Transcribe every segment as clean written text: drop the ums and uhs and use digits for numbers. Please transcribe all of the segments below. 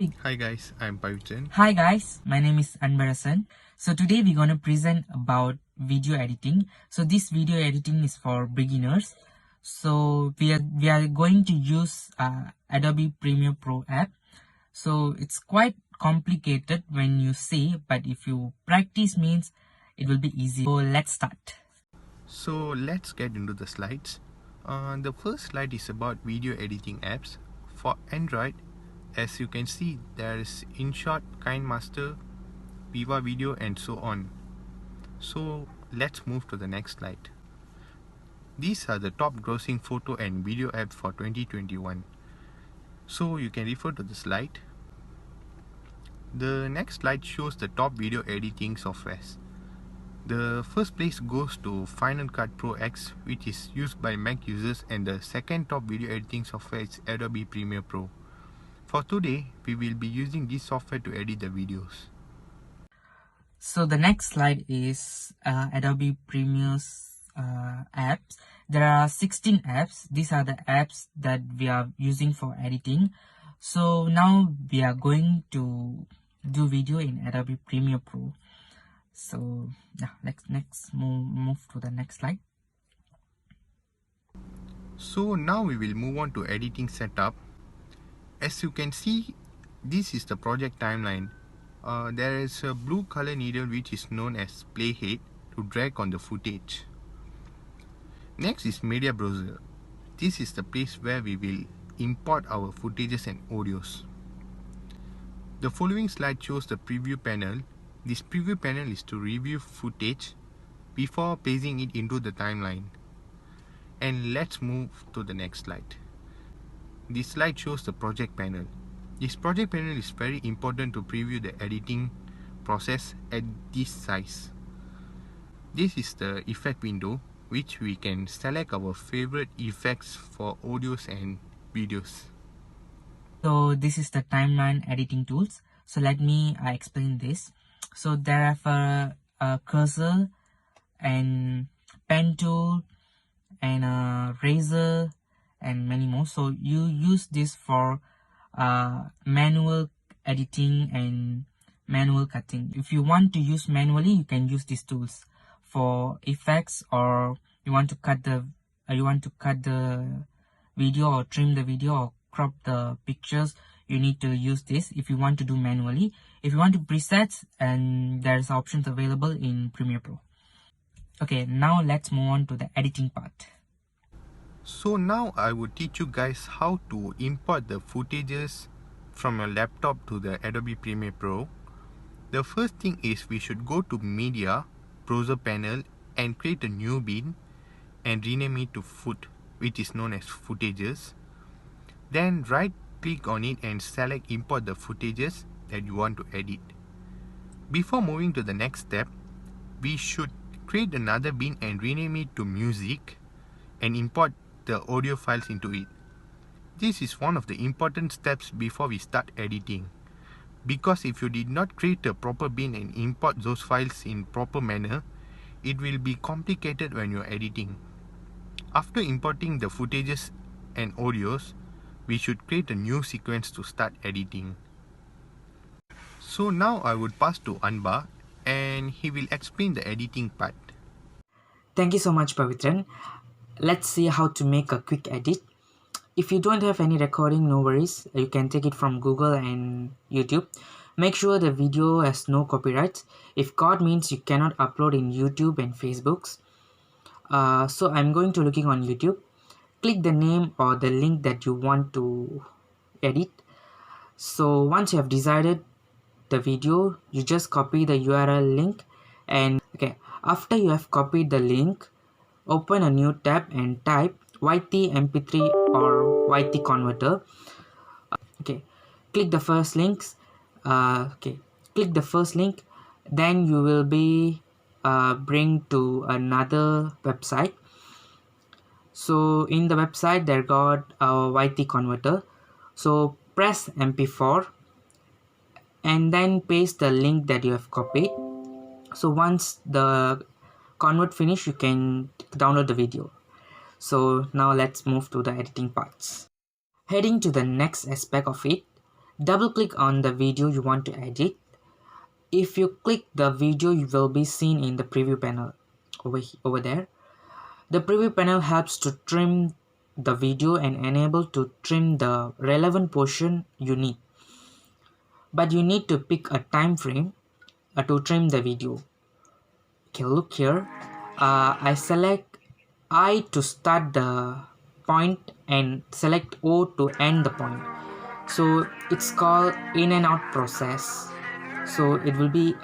Hi guys, I'm Pavitran. Hi guys, my name is Anbarasan. So today we're gonna present about video editing. So this video editing is for beginners. So we are going to use Adobe Premiere Pro app. So it's quite complicated when you see, but if you practice means it will be easy. So let's start. So let's get into the slides. The first slide is about video editing apps. For Android, as you can see, there is InShot, KineMaster, Viva Video and so on. So let's move to the next slide. These are the top grossing photo and video apps for 2021. So you can refer to the slide. The next slide shows the top video editing softwares. The first place goes to Final Cut Pro X, which is used by Mac users, and the second top video editing software is Adobe Premiere Pro. For today, we will be using this software to edit the videos. So the next slide is Adobe Premiere's apps. There are 16 apps. These are the apps that we are using for editing. So now we are going to do video in Adobe Premiere Pro. So yeah, let's move to the next slide. So now we will move on to editing setup. As you can see, this is the project timeline. There is a blue color needle which is known as playhead to drag on the footage. Next is media browser. This is the place where we will import our footages and audios. The following slide shows the preview panel. This preview panel is to review footage before placing it into the timeline. And let's move to the next slide. This slide shows the project panel. This project panel is very important to preview the editing process at this size. This is the effect window, which we can select our favorite effects for audios and videos. So this is the timeline editing tools. So let me explain this. So there are a cursor and pen tool and a razor and many more. So you use this for manual editing and manual cutting. If you want to use manually, you can use these tools for effects, or you want to cut the video or trim the video or crop the pictures, you need to use this if you want to do manually. If you want to presets, and there's options available in Premiere Pro. Okay, now let's move on to the editing part. So now I will teach you guys how to import the footages from your laptop to the Adobe Premiere Pro. The first thing is we should go to Media, Browser panel, and create a new bin and rename it to Foot, which is known as Footages. Then right click on it and select import the footages that you want to edit. Before moving to the next step, we should create another bin and rename it to Music and import the audio files into it. This is one of the important steps before we start editing, because if you did not create a proper bin and import those files in proper manner, it will be complicated when you're editing. After importing the footages and audios, we should create a new sequence to start editing. So now I would pass to Anba and he will explain the editing part. Thank you so much, Pavitran. Let's see how to make a quick edit. If you don't have any recording, no worries. You can take it from Google and YouTube. Make sure the video has no copyrights. If got means you cannot upload in YouTube and Facebooks. So I'm going to looking on YouTube. Click the name or the link that you want to edit. So once you have decided the video, you just copy the URL link, and okay, after you have copied the link, open a new tab and type YT MP3 or YT converter. Okay, click the first links. Click the first link, then you will be bring to another website. So in the website there got a YT converter. So press MP4 and then paste the link that you have copied. So once the convert finish, you can download the video. So now let's move to the editing parts. Heading to the next aspect of it, Double click on the video you want to edit. If you click the video, you will be seen in the preview panel over there. The preview panel helps to trim the video and enable to trim the relevant portion you need. But you need to pick a time frame to trim the video. Okay, look here. I select I to start the point and select O to end the point. So it's called in and out process. So it will be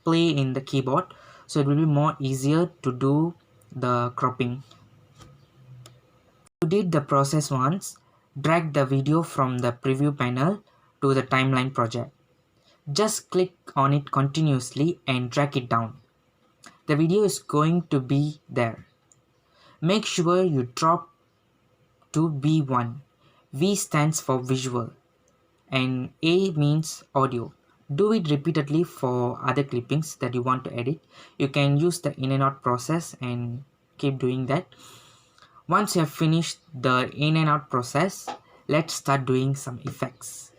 play in the keyboard. So it will be more easier to do the cropping. You did the process once, drag the video from the preview panel to the timeline project. Just click on it continuously and drag it down. The video is going to be there. Make sure you drop to V1. V stands for visual and A means audio. Do it repeatedly for other clippings that you want to edit. You can use the in and out process and keep doing that. Once you have finished the in and out process, let's start doing some effects.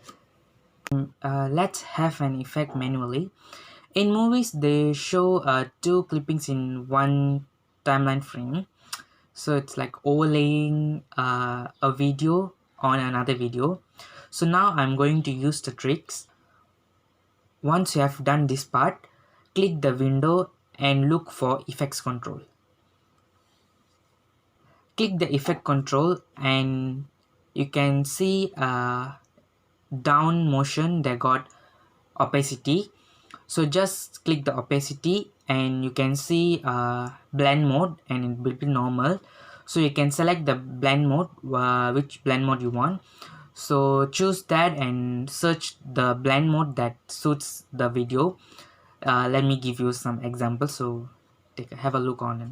Let's have an effect manually. In movies, they show two clippings in one timeline frame. So it's like overlaying a video on another video. So now I'm going to use the tricks. Once you have done this part, click the window and look for effects control. Click the effect control and you can see down motion they got opacity. So just click the opacity and you can see blend mode and it will be normal. So you can select the blend mode, which blend mode you want. So choose that and search the blend mode that suits the video. Let me give you some examples, so have a look on it.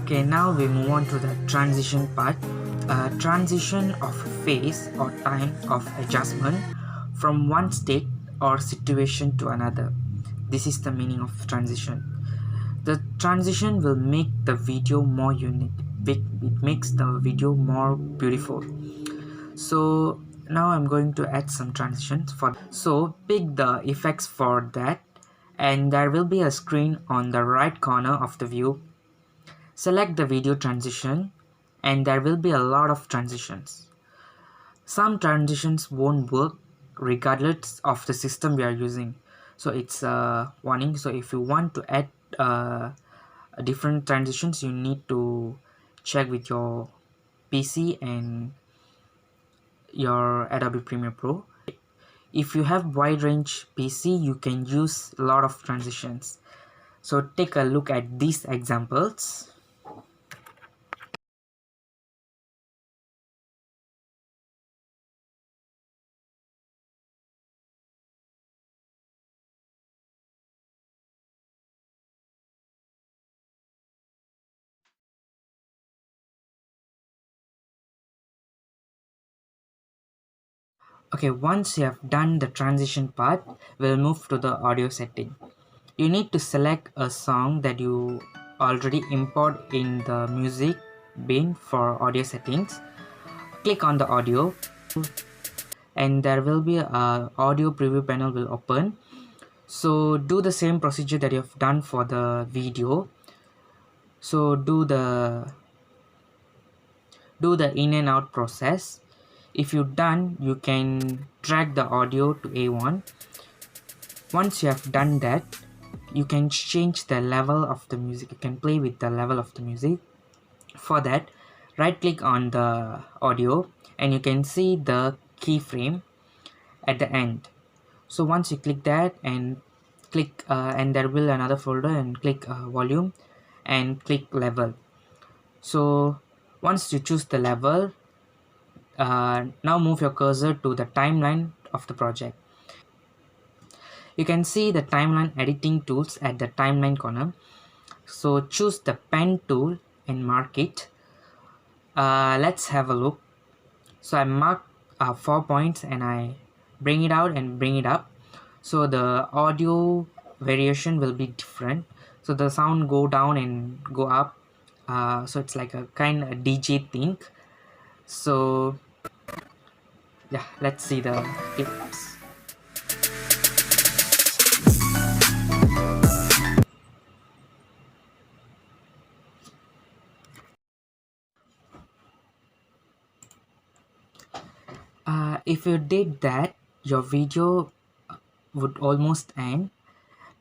Okay, now we move on to the transition part. Transition of phase or time of adjustment from one state or situation to another. This is the meaning of transition. The transition will make the video more unique. It makes the video more beautiful. So now I'm going to add some transitions for. So pick the effects for that, and there will be a screen on the right corner of the view. Select the video transition and there will be a lot of transitions. Some transitions won't work regardless of the system we are using. So it's a warning. So if you want to add different transitions, you need to check with your PC and your Adobe Premiere Pro. If you have wide range PC, you can use a lot of transitions. So take a look at these examples. Okay, once you have done the transition part, we'll move to the audio setting. You need to select a song that you already import in the music bin for audio settings. Click on the audio and there will be a audio preview panel will open. So do the same procedure that you have done for the video. So do the in and out process. If you're done, you can drag the audio to A1. Once you have done that, you can change the level of the music. You can play with the level of the music. For that, right click on the audio and you can see the keyframe at the end. So once you click that and click and there will another folder and click volume and click level. So once you choose the level, now move your cursor to the timeline of the project. You can see the timeline editing tools at the timeline corner. So choose the pen tool and mark it. Let's have a look. So I mark 4 points and I bring it out and bring it up. So the audio variation will be different. So the sound go down and go up. So it's like a kind of DJ thing. So yeah, let's see the tips. If you did that, your video would almost end.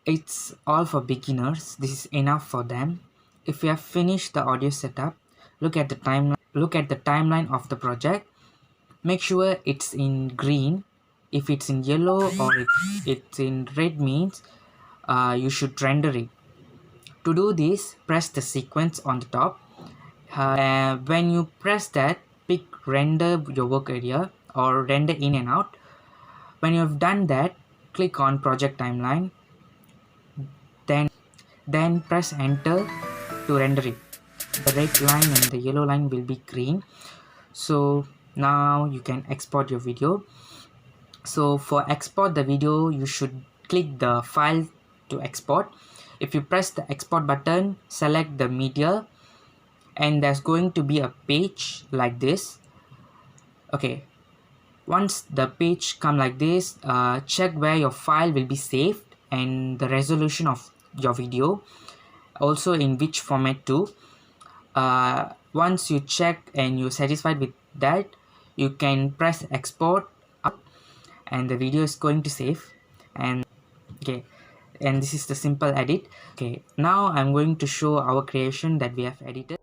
It's all for beginners. This is enough for them. If you have finished the audio setup, look at the timeline of the project. Make sure it's in green. If it's in yellow or it's in red means you should render it. To do this, press the sequence on the top. When you press that, pick render your work area or render in and out. When you have done that, click on project timeline. Then press enter to render it. The red line and the yellow line will be green. So now you can export your video. So for export the video, you should click the file to export. If you press the export button, select the media, and there's going to be a page like this. Okay, once the page come like this, check where your file will be saved and the resolution of your video, also in which format too. Once you check and you're satisfied with that, you can press export up and the video is going to save. And okay, and this is the simple edit. Okay, now I'm going to show our creation that we have edited.